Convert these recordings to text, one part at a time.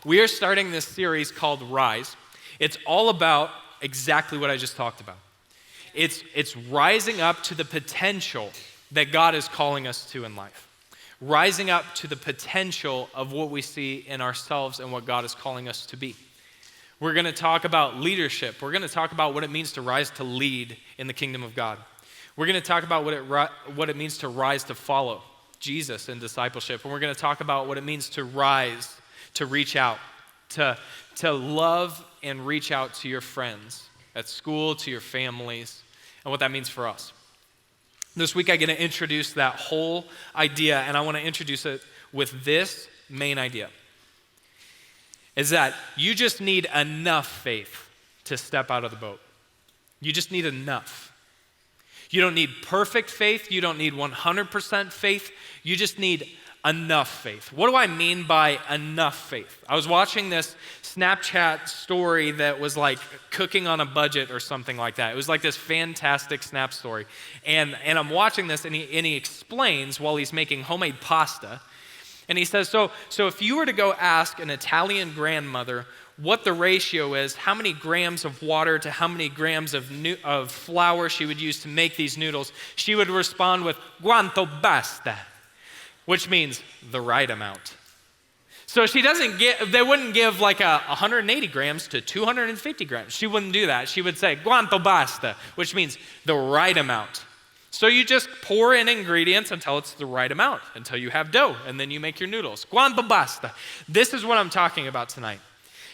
We are starting this series called Rise. It's all about exactly what I just talked about. It's rising up to the potential that God is calling us to in life. Rising up to the potential of what we see in ourselves and what God is calling us to be. We're going to talk about leadership. We're going to talk about what it means to rise to lead in the kingdom of God. We're going to talk about what it means to rise to follow Jesus in discipleship. And we're going to talk about what it means to rise, to reach out, to love and reach out to your friends at school, to your families, and what that means for us. This week, I'm going to introduce that whole idea, and I want to introduce it with this main idea, is that you just need enough faith to step out of the boat. You just need enough. You don't need perfect faith. You don't need 100% faith. You just need enough faith. What do I mean by enough faith? I was watching this Snapchat story that was like cooking on a budget or something like that. It was like this fantastic Snap story. And I'm watching this, and he explains while he's making homemade pasta. And he says, so if you were to go ask an Italian grandmother what the ratio is, how many grams of water to how many grams of flour she would use to make these noodles, she would respond with, quanto basta, which means the right amount. So they wouldn't give like 180 grams to 250 grams. She wouldn't do that. She would say, quanto basta, which means the right amount. So you just pour in ingredients until it's the right amount, until you have dough, and then you make your noodles. Quanto basta. This is what I'm talking about tonight,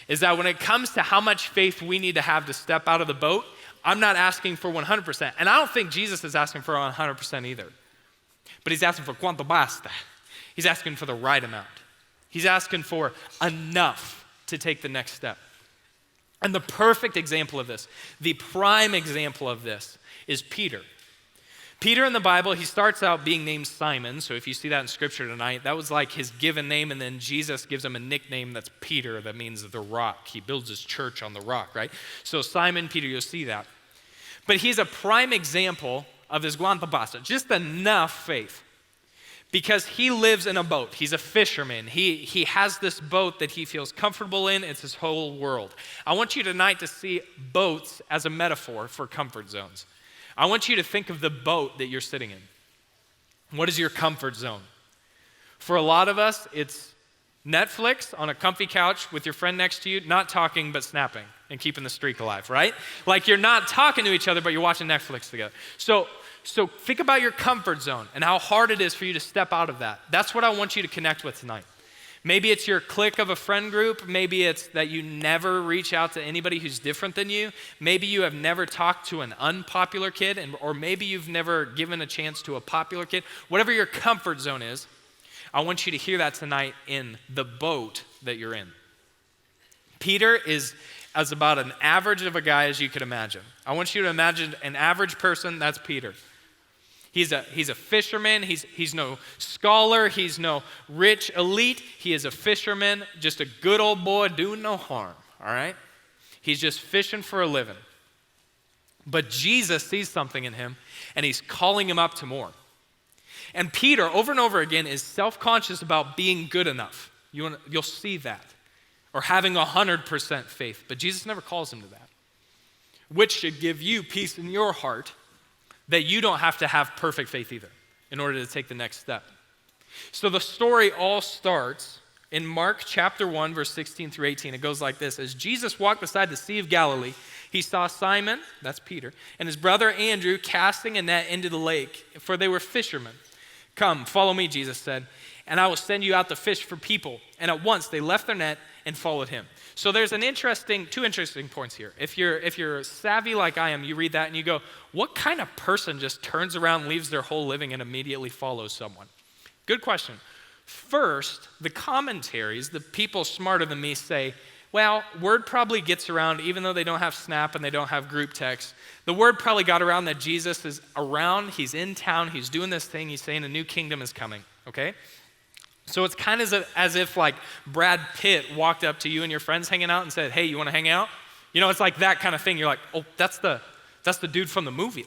is that when it comes to how much faith we need to have to step out of the boat, I'm not asking for 100%. And I don't think Jesus is asking for 100% either. But he's asking for quanto basta. He's asking for the right amount. He's asking for enough to take the next step. And the perfect example of this, the prime example of this, is Peter. Peter in the Bible, he starts out being named Simon. So if you see that in scripture tonight, that was like his given name, and then Jesus gives him a nickname that's Peter, that means the rock. He builds his church on the rock, right? So Simon, Peter, you'll see that. But he's a prime example of his quanto basta, just enough faith. Because he lives in a boat. He's a fisherman. He has this boat that he feels comfortable in. It's his whole world. I want you tonight to see boats as a metaphor for comfort zones. I want you to think of the boat that you're sitting in. What is your comfort zone? For a lot of us, it's Netflix on a comfy couch with your friend next to you, not talking but snapping and keeping the streak alive, right? Like you're not talking to each other, but you're watching Netflix together. So think about your comfort zone and how hard it is for you to step out of that. That's what I want you to connect with tonight. Maybe it's your clique of a friend group. Maybe it's that you never reach out to anybody who's different than you. Maybe you have never talked to an unpopular kid, or maybe you've never given a chance to a popular kid. Whatever your comfort zone is, I want you to hear that tonight in the boat that you're in. Peter is as about an average of a guy as you could imagine. I want you to imagine an average person, that's Peter. He's a fisherman. He's no scholar. He's no rich elite. He is a fisherman, just a good old boy doing no harm, all right? He's just fishing for a living. But Jesus sees something in him, and he's calling him up to more. And Peter, over and over again, is self-conscious about being good enough. You'll see that. Or having 100% faith. But Jesus never calls him to that. Which should give you peace in your heart, that you don't have to have perfect faith either in order to take the next step. So the story all starts in Mark chapter 1, verse 16 through 18. It goes like this. As Jesus walked beside the Sea of Galilee, he saw Simon, that's Peter, and his brother Andrew casting a net into the lake, for they were fishermen. Come, follow me, Jesus said, and I will send you out to fish for people. And at once they left their net and followed him. So there's two interesting points here. If you're savvy like I am, you read that and you go, what kind of person just turns around, leaves their whole living, and immediately follows someone? Good question. First, the commentaries, the people smarter than me say, well, word probably gets around, even though they don't have Snap and they don't have group text, the word probably got around that Jesus is around, he's in town, he's doing this thing, he's saying a new kingdom is coming, okay? So it's kind of as if like Brad Pitt walked up to you and your friends hanging out and said, hey, you want to hang out? You know, it's like that kind of thing. You're like, oh, that's the dude from the movie.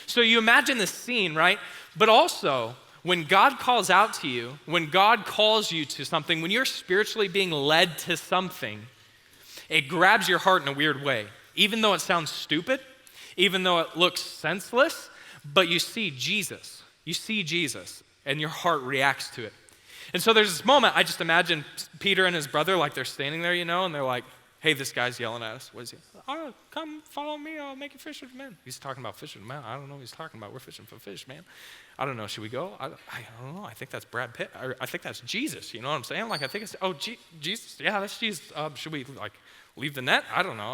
So you imagine this scene, right? But also, When God calls out to you, when God calls you to something, when you're spiritually being led to something, it grabs your heart in a weird way. Even though it sounds stupid, even though it looks senseless, but you see Jesus. You see Jesus, and your heart reacts to it. And so there's this moment, I just imagine Peter and his brother, like they're standing there, and they're like, hey, this guy's yelling at us. What is he? Oh, come follow me, I'll make you fishers of men. He's talking about fishing men. I don't know what he's talking about. We're fishing for fish, man. I don't know, should we go? I don't know, I think that's Brad Pitt. I think that's Jesus, you know what I'm saying? Like, I think it's, Jesus, yeah, that's Jesus. Should we, leave the net? I don't know.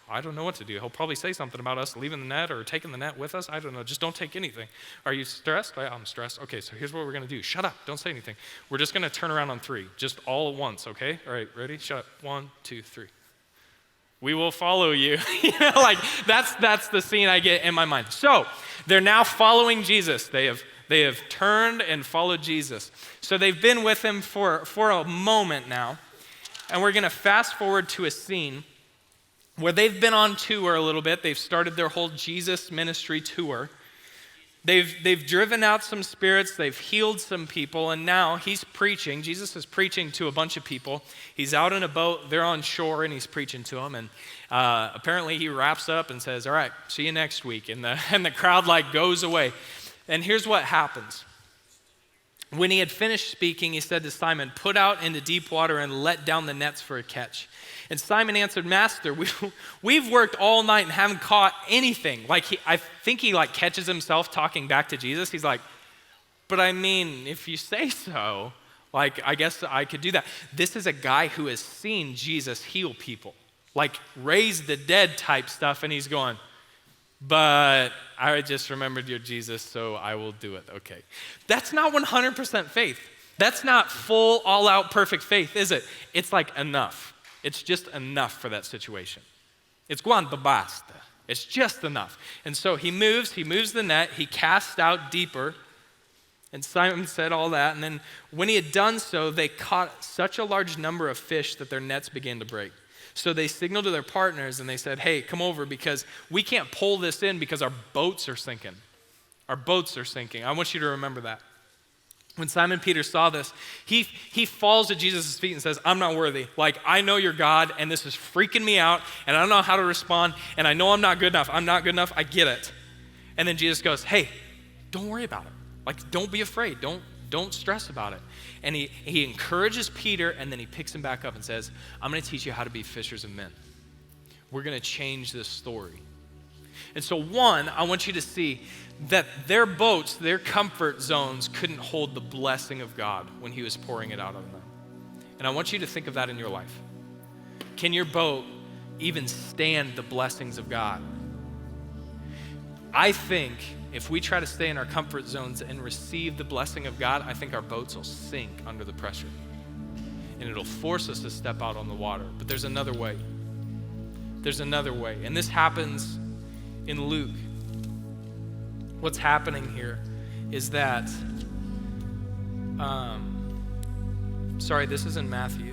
I don't know what to do. He'll probably say something about us leaving the net or taking the net with us. I don't know. Just don't take anything. Are you stressed? I'm stressed. Okay, so here's what we're going to do. Shut up. Don't say anything. We're just going to turn around on 3, just all at once, okay? All right, ready? Shut up. 1, 2, 3. We will follow you. That's the scene I get in my mind. So they're now following Jesus. They have turned and followed Jesus. So they've been with him for a moment now. And we're going to fast forward to a scene where they've been on tour a little bit. They've started their whole Jesus ministry tour. They've driven out some spirits. They've healed some people. And now he's preaching. Jesus is preaching to a bunch of people. He's out in a boat. They're on shore, and he's preaching to them. And apparently he wraps up and says, all right, see you next week. And the crowd goes away. And here's what happens. When he had finished speaking, he said to Simon, put out into deep water and let down the nets for a catch. And Simon answered, Master, we've worked all night and haven't caught anything. I think he catches himself talking back to Jesus. He's like, but I mean, if you say so, I guess I could do that. This is a guy who has seen Jesus heal people, raise the dead type stuff. And he's going, but I just remembered you're Jesus, so I will do it. Okay. That's not 100% faith. That's not full, all-out, perfect faith, is it? It's enough. It's just enough for that situation. It's quanto basta. It's just enough. And so he moves the net, he casts out deeper, and Simon said all that, and then when he had done so, they caught such a large number of fish that their nets began to break. So they signaled to their partners and they said, hey, come over because we can't pull this in because our boats are sinking. Our boats are sinking. I want you to remember that. When Simon Peter saw this, he falls at Jesus' feet and says, I'm not worthy. I know you're God and this is freaking me out and I don't know how to respond and I know I'm not good enough. I'm not good enough. I get it. And then Jesus goes, hey, don't worry about it. Don't be afraid. Don't stress about it. And he encourages Peter, and then he picks him back up and says, I'm going to teach you how to be fishers of men. We're going to change this story. And so I want you to see that their boats, their comfort zones couldn't hold the blessing of God when he was pouring it out on them. And I want you to think of that in your life. Can your boat even stand the blessings of God? I think if we try to stay in our comfort zones and receive the blessing of God, I think our boats will sink under the pressure. And it'll force us to step out on the water. But there's another way. There's another way. And this happens in Luke. What's happening here is that, this is in Matthew.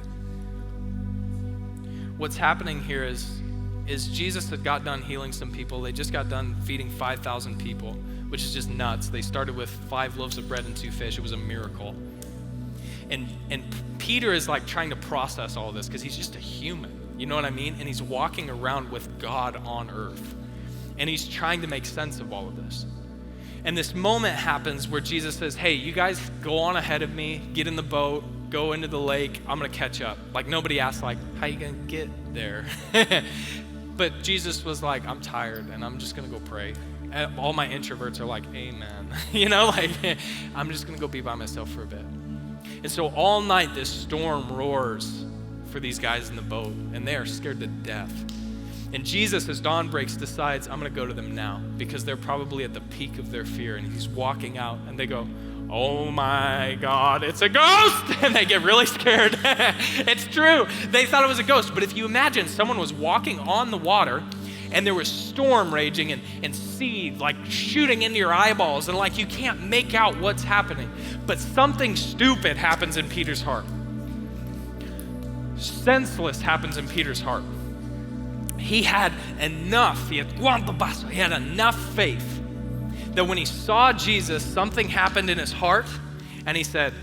What's happening here is Jesus had got done healing some people. They just got done feeding 5,000 people, which is just nuts. They started with 5 loaves of bread and 2 fish. It was a miracle. And Peter is trying to process all this because he's just a human. You know what I mean? And he's walking around with God on earth. And he's trying to make sense of all of this. And this moment happens where Jesus says, hey, you guys go on ahead of me, get in the boat, go into the lake, I'm gonna catch up. Nobody asked how you gonna get there? But Jesus was like, I'm tired and I'm just gonna go pray. And all my introverts are like, amen. I'm just gonna go be by myself for a bit. And so all night this storm roars for these guys in the boat and they are scared to death. And Jesus, as dawn breaks, decides, I'm going to go to them now because they're probably at the peak of their fear. And he's walking out and they go, oh my God, it's a ghost. And they get really scared. It's true. They thought it was a ghost. But if you imagine someone was walking on the water and there was storm raging and sea shooting into your eyeballs and you can't make out what's happening. But something stupid happens in Peter's heart. Senseless happens in Peter's heart. He had enough faith that when he saw Jesus, something happened in his heart, and he said,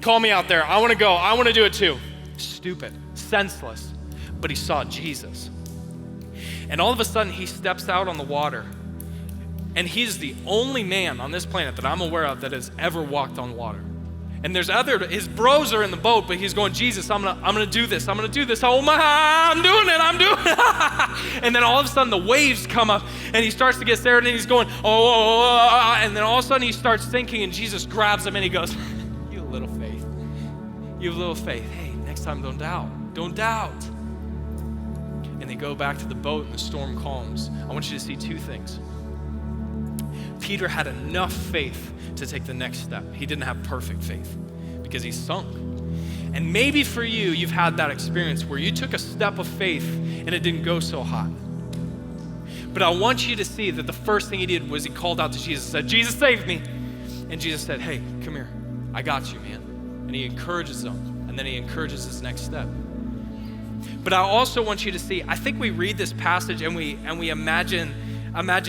call me out there. I want to go. I want to do it too. Stupid, senseless. But he saw Jesus. And all of a sudden, he steps out on the water. And he's the only man on this planet that I'm aware of that has ever walked on water. And his bros are in the boat, but he's going, Jesus, I'm gonna do this. I'm gonna do this. Oh my, I'm doing it. And then all of a sudden the waves come up and he starts to get scared and he's going, and then all of a sudden he starts sinking and Jesus grabs him and he goes, you have little faith. You have little faith. Hey, next time don't doubt. Don't doubt. And they go back to the boat and the storm calms. I want you to see two things. Peter had enough faith to take the next step. He didn't have perfect faith because he sunk. And maybe for you, you've had that experience where you took a step of faith and it didn't go so hot. But I want you to see that the first thing he did was he called out to Jesus and said, Jesus, save me. And Jesus said, hey, come here. I got you, man. And he encourages him. And then he encourages his next step. But I also want you to see, I think we read this passage and we imagine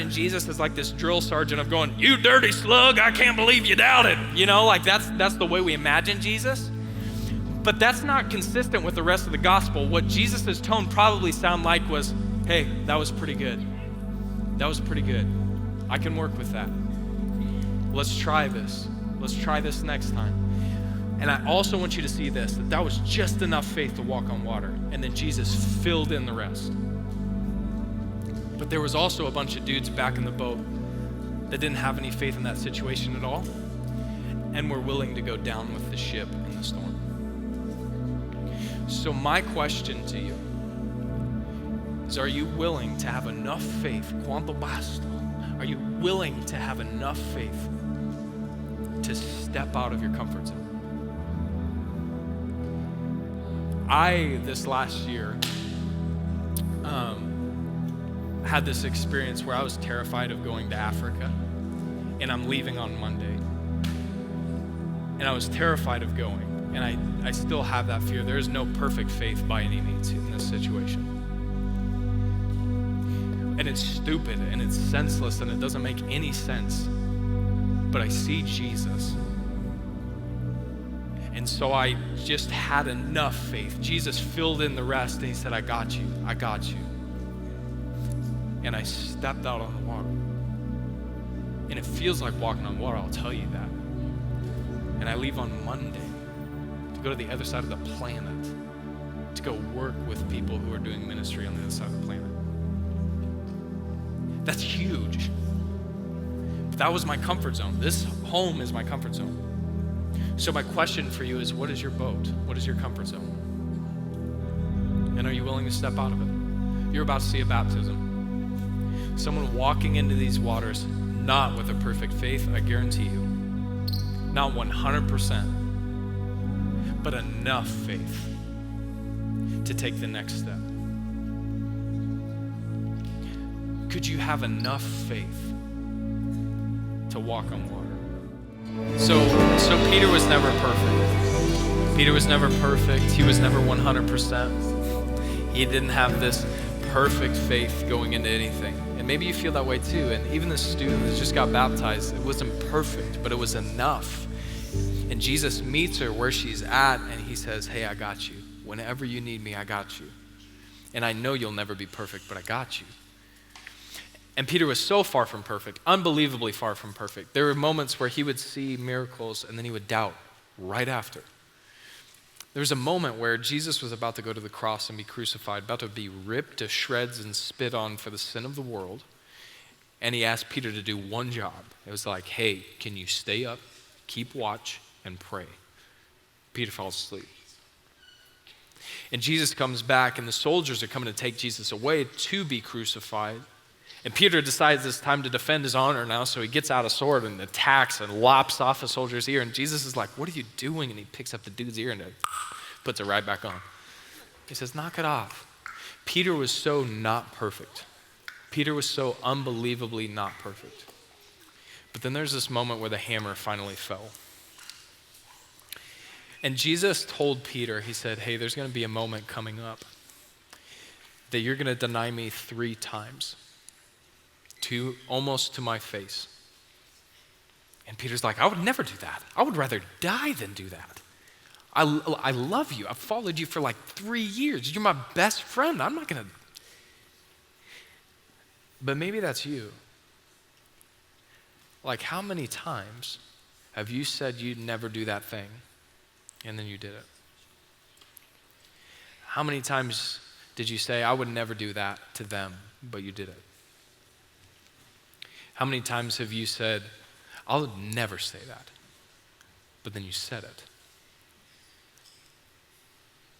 Jesus as like this drill sergeant of going, you dirty slug, I can't believe you doubted. You know, like that's the way we imagine Jesus. But that's not consistent with the rest of the gospel. What Jesus' tone probably sounded like was, hey, that was pretty good. That was pretty good. I can work with that. Let's try this. Let's try this next time. And I also want you to see this, that was just enough faith to walk on water. And then Jesus filled in the rest. But there was also a bunch of dudes back in the boat that didn't have any faith in that situation at all and were willing to go down with the ship in the storm. So my question to you is, are you willing to have enough faith? Quanto basta? Are you willing to have enough faith to step out of your comfort zone? This last year, had this experience where I was terrified of going to Africa, and I'm leaving on Monday. And I was terrified of going, and I still have that fear. There is no perfect faith by any means in this situation. And it's stupid, and it's senseless, and it doesn't make any sense. But I see Jesus. And so I just had enough faith. Jesus filled in the rest, and he said, I got you. I got you. And I stepped out on the water. And it feels like walking on water, I'll tell you that. And I leave on Monday to go to the other side of the planet, to go work with people who are doing ministry on the other side of the planet. That's huge. But that was my comfort zone. This home is my comfort zone. So my question for you is, what is your boat? What is your comfort zone? And are you willing to step out of it? You're about to see a baptism. Someone walking into these waters, not with a perfect faith, I guarantee you. Not 100%, but enough faith to take the next step. Could you have enough faith to walk on water? So Peter was never perfect. Peter was never perfect. He was never 100%. He didn't have this perfect faith going into anything. And maybe you feel that way too. And even the student that just got baptized, it wasn't perfect, but it was enough. And Jesus meets her where she's at, and he says, hey, I got you. Whenever you need me, I got you. And I know you'll never be perfect, but I got you. And Peter was so far from perfect, unbelievably far from perfect. There were moments where he would see miracles and then he would doubt right after. There was a moment where Jesus was about to go to the cross and be crucified, about to be ripped to shreds and spit on for the sin of the world. And he asked Peter to do one job. It was like, hey, can you stay up, keep watch, and pray? Peter falls asleep. And Jesus comes back, and the soldiers are coming to take Jesus away to be crucified. And Peter decides it's time to defend his honor now, so he gets out a sword and attacks and lops off a soldier's ear. And Jesus is like, what are you doing? And he picks up the dude's ear and puts it right back on. He says, knock it off. Peter was so not perfect. Peter was so unbelievably not perfect. But then there's this moment where the hammer finally fell. And Jesus told Peter, he said, hey, there's going to be a moment coming up that you're going to deny me 3 times. almost to my face. And Peter's like, I would never do that. I would rather die than do that. I love you. I've followed you for like 3 years. You're my best friend. I'm not going to. But maybe that's you. Like, how many times have you said you'd never do that thing, and then you did it? How many times did you say, I would never do that to them, but you did it? How many times have you said, I would never say that, but then you said it?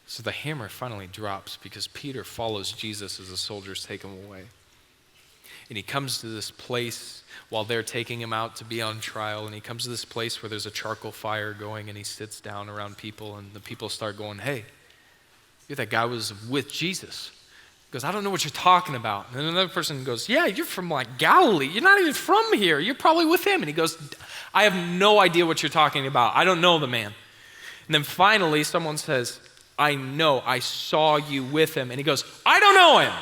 So the hammer finally drops because Peter follows Jesus as the soldiers take him away. And he comes to this place while they're taking him out to be on trial, and he comes to this place where there's a charcoal fire going, and he sits down around people, and the people start going, hey, you're that guy who was with Jesus. He goes, I don't know what you're talking about. And then another person goes, yeah, you're from like Galilee. You're not even from here. You're probably with him. And he goes, I have no idea what you're talking about. I don't know the man. And then finally someone says, I know, I saw you with him. And he goes, I don't know him.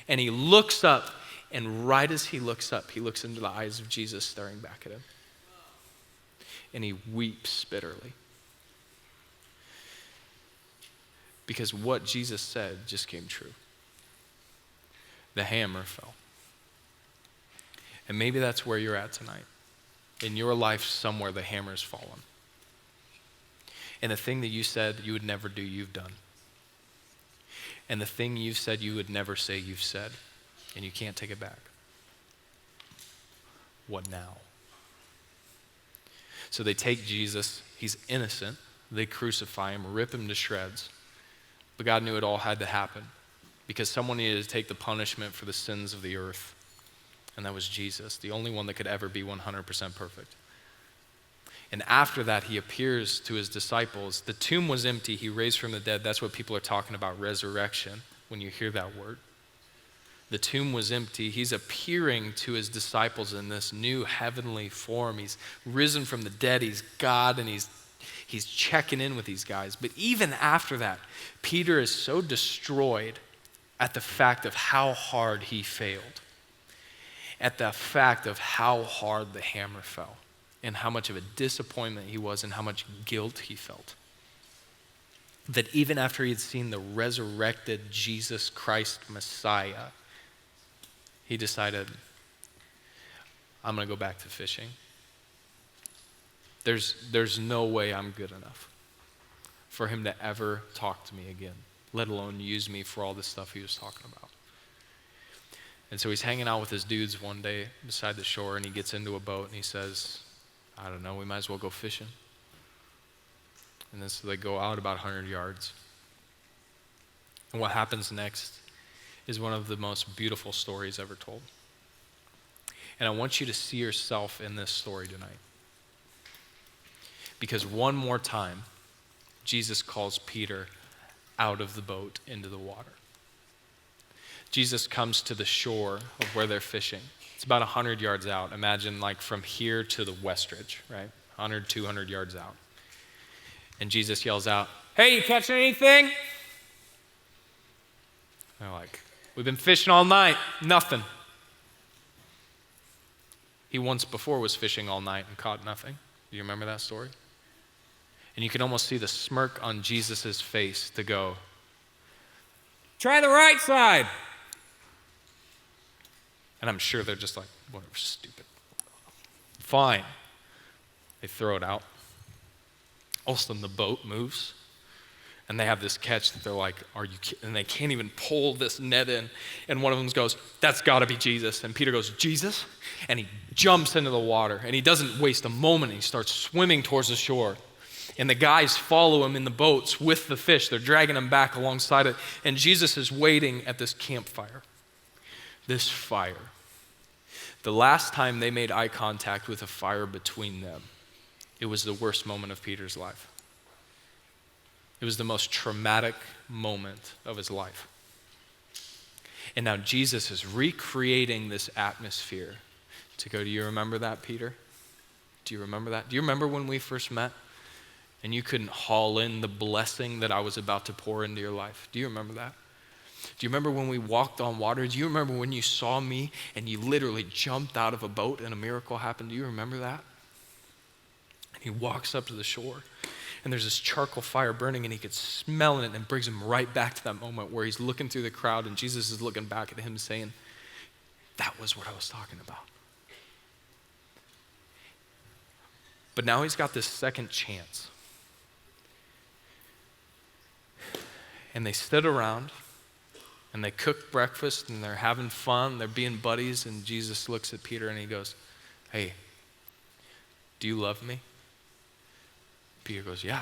And he looks up, and right as he looks up, he looks into the eyes of Jesus staring back at him. And he weeps bitterly. Because what Jesus said just came true. The hammer fell. And maybe that's where you're at tonight. In your life, somewhere the hammer's fallen. And the thing that you said you would never do, you've done. And the thing you've said you would never say, you've said. And you can't take it back. What now? So they take Jesus. He's innocent. They crucify him, rip him to shreds. But God knew it all had to happen because someone needed to take the punishment for the sins of the earth. And that was Jesus, the only one that could ever be 100% perfect. And after that, he appears to his disciples. The tomb was empty. He raised from the dead. That's what people are talking about, resurrection, when you hear that word. The tomb was empty. He's appearing to his disciples in this new heavenly form. He's risen from the dead. He's God, and he's checking in with these guys. But even after that, Peter is so destroyed at the fact of how hard he failed, at the fact of how hard the hammer fell, and how much of a disappointment he was and how much guilt he felt, that even after he had seen the resurrected Jesus Christ Messiah, he decided, I'm going to go back to fishing. There's no way I'm good enough for him to ever talk to me again, let alone use me for all this stuff he was talking about. And so he's hanging out with his dudes one day beside the shore, and he gets into a boat and he says, I don't know, we might as well go fishing. And then so they go out about 100 yards. And what happens next is one of the most beautiful stories ever told. And I want you to see yourself in this story tonight. Because one more time, Jesus calls Peter out of the boat into the water. Jesus comes to the shore of where they're fishing. It's about 100 yards out. Imagine like from here to the Westridge, right? 100, 200 yards out. And Jesus yells out, hey, you catching anything? They're like, we've been fishing all night, nothing. He once before was fishing all night and caught nothing. Do you remember that story? And you can almost see the smirk on Jesus' face to go, try the right side. And I'm sure they're just like, whatever, stupid. Fine. They throw it out. All of a sudden the boat moves. And they have this catch that they're like, are you kidding? And they can't even pull this net in. And one of them goes, that's got to be Jesus. And Peter goes, Jesus? And he jumps into the water. And he doesn't waste a moment. He starts swimming towards the shore. And the guys follow him in the boats with the fish. They're dragging him back alongside it. And Jesus is waiting at this campfire. This fire. The last time they made eye contact with a fire between them, it was the worst moment of Peter's life. It was the most traumatic moment of his life. And now Jesus is recreating this atmosphere to go, do you remember that, Peter? Do you remember that? Do you remember when we first met and you couldn't haul in the blessing that I was about to pour into your life? Do you remember that? Do you remember when we walked on water? Do you remember when you saw me and you literally jumped out of a boat and a miracle happened? Do you remember that? And he walks up to the shore and there's this charcoal fire burning and he could smell it, and it brings him right back to that moment where he's looking through the crowd and Jesus is looking back at him saying, that was what I was talking about. But now he's got this second chance. And they stood around and they cooked breakfast and they're having fun, they're being buddies, and Jesus looks at Peter and he goes, hey, do you love me? Peter goes, yeah,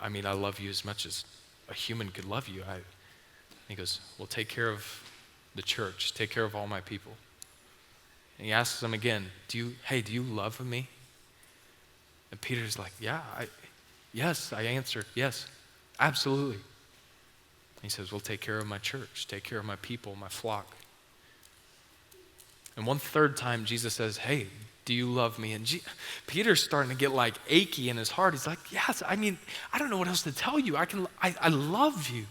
I mean, I love you as much as a human could love you. He goes, well, take care of the church, take care of all my people. And he asks him again, do you love me? And Peter's like, yes, I answered, yes, absolutely. He says, well, take care of my church, take care of my people, my flock. And one third time, Jesus says, hey, do you love me? And Peter's starting to get like achy in his heart. He's like, yes, I mean, I don't know what else to tell you. I love you.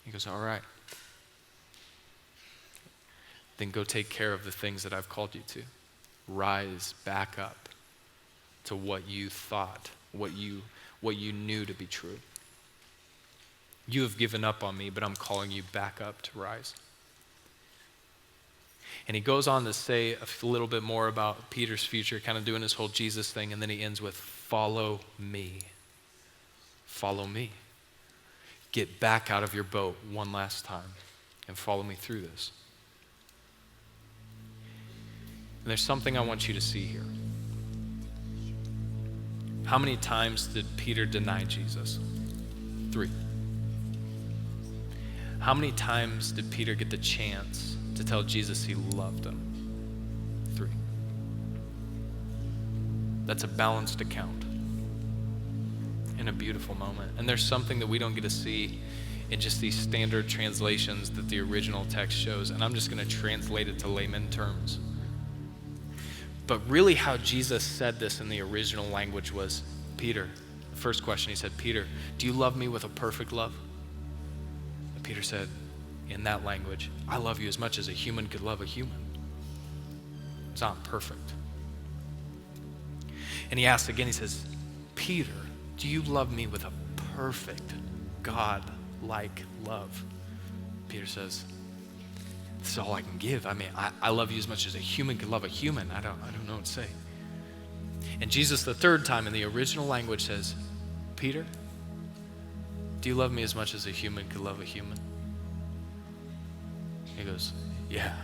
He goes, all right. Then go take care of the things that I've called you to. Rise back up to what you thought, what you knew to be true. You have given up on me, but I'm calling you back up to rise. And he goes on to say a little bit more about Peter's future, kind of doing this whole Jesus thing, and then he ends with, follow me. Follow me. Get back out of your boat one last time and follow me through this. And there's something I want you to see here. How many times did Peter deny Jesus? 3. How many times did Peter get the chance to tell Jesus he loved him? 3. That's a balanced account in a beautiful moment. And there's something that we don't get to see in just these standard translations that the original text shows. And I'm just going to translate it to layman terms. But really how Jesus said this in the original language was, Peter, the first question he said, Peter, do you love me with a perfect love? And Peter said, in that language, I love you as much as a human could love a human. It's not perfect. And he asks again, he says, Peter, do you love me with a perfect God-like love? Peter says, this is all I can give. I mean, I love you as much as a human could love a human. I don't know what to say. And Jesus, the third time in the original language, says, Peter, do you love me as much as a human could love a human? He goes, yeah,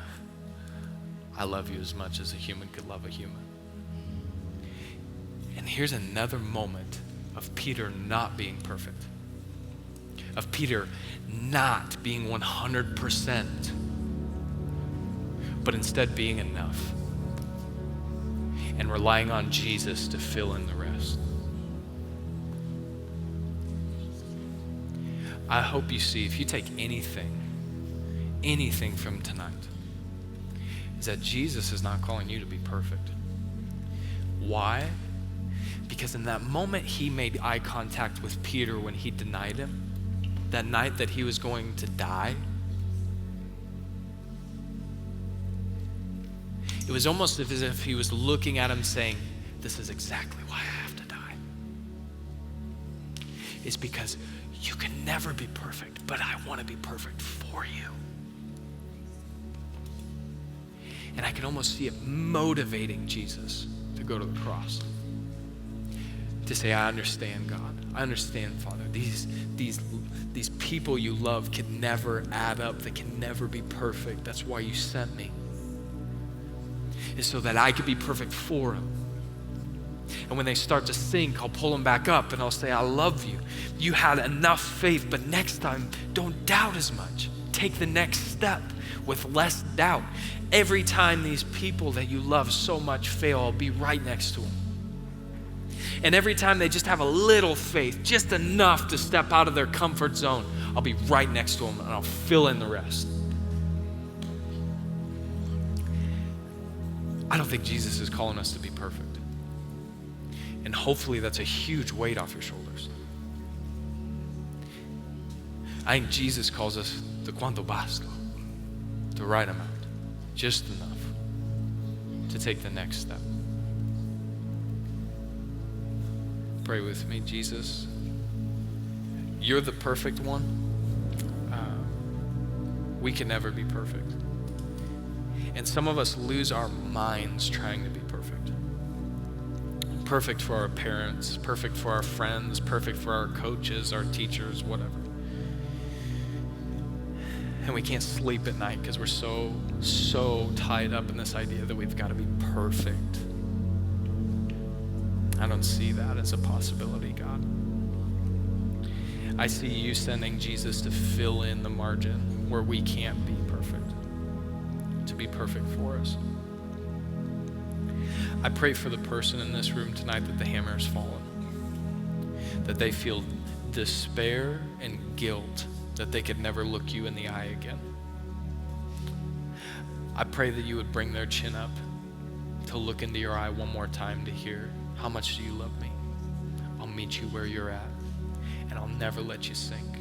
I love you as much as a human could love a human. And here's another moment of Peter not being perfect, of Peter not being 100%, but instead being enough and relying on Jesus to fill in the rest. I hope you see, if you take anything from tonight, is that Jesus is not calling you to be perfect. Why? Because in that moment he made eye contact with Peter when he denied him, that night that he was going to die, it was almost as if he was looking at him saying, this is exactly why I have to die. It's because you can never be perfect, but I want to be perfect for you. And I can almost see it motivating Jesus to go to the cross. To say, I understand, God. I understand, Father. These people you love can never add up. They can never be perfect. That's why you sent me. Is so that I could be perfect for them. And when they start to sink, I'll pull them back up and I'll say, I love you. You had enough faith, but next time, don't doubt as much. Take the next step with less doubt. Every time these people that you love so much fail, I'll be right next to them. And every time they just have a little faith, just enough to step out of their comfort zone, I'll be right next to them and I'll fill in the rest. I don't think Jesus is calling us to be perfect. And hopefully that's a huge weight off your shoulders. I think Jesus calls us the cuanto basta, the right amount, just enough to take the next step. Pray with me. Jesus, you're the perfect one. We can never be perfect. And some of us lose our minds trying to be perfect. Perfect for our parents, perfect for our friends, perfect for our coaches, our teachers, whatever. And we can't sleep at night because we're so tied up in this idea that we've got to be perfect. I don't see that as a possibility, God. I see you sending Jesus to fill in the margin where we can't be perfect, to be perfect for us. I pray for the person in this room tonight that the hammer has fallen, that they feel despair and guilt that they could never look you in the eye again. I pray that you would bring their chin up to look into your eye one more time to hear, how much do you love me? I'll meet you where you're at, and I'll never let you sink.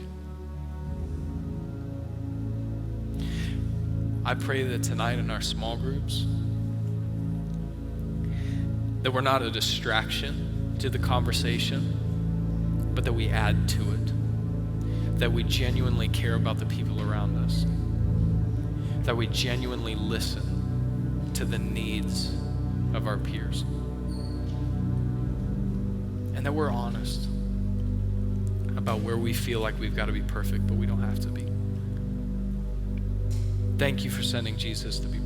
I pray that tonight in our small groups, that we're not a distraction to the conversation, but that we add to it. That we genuinely care about the people around us. That we genuinely listen to the needs of our peers. And that we're honest about where we feel like we've got to be perfect, but we don't have to be. Thank you for sending Jesus to be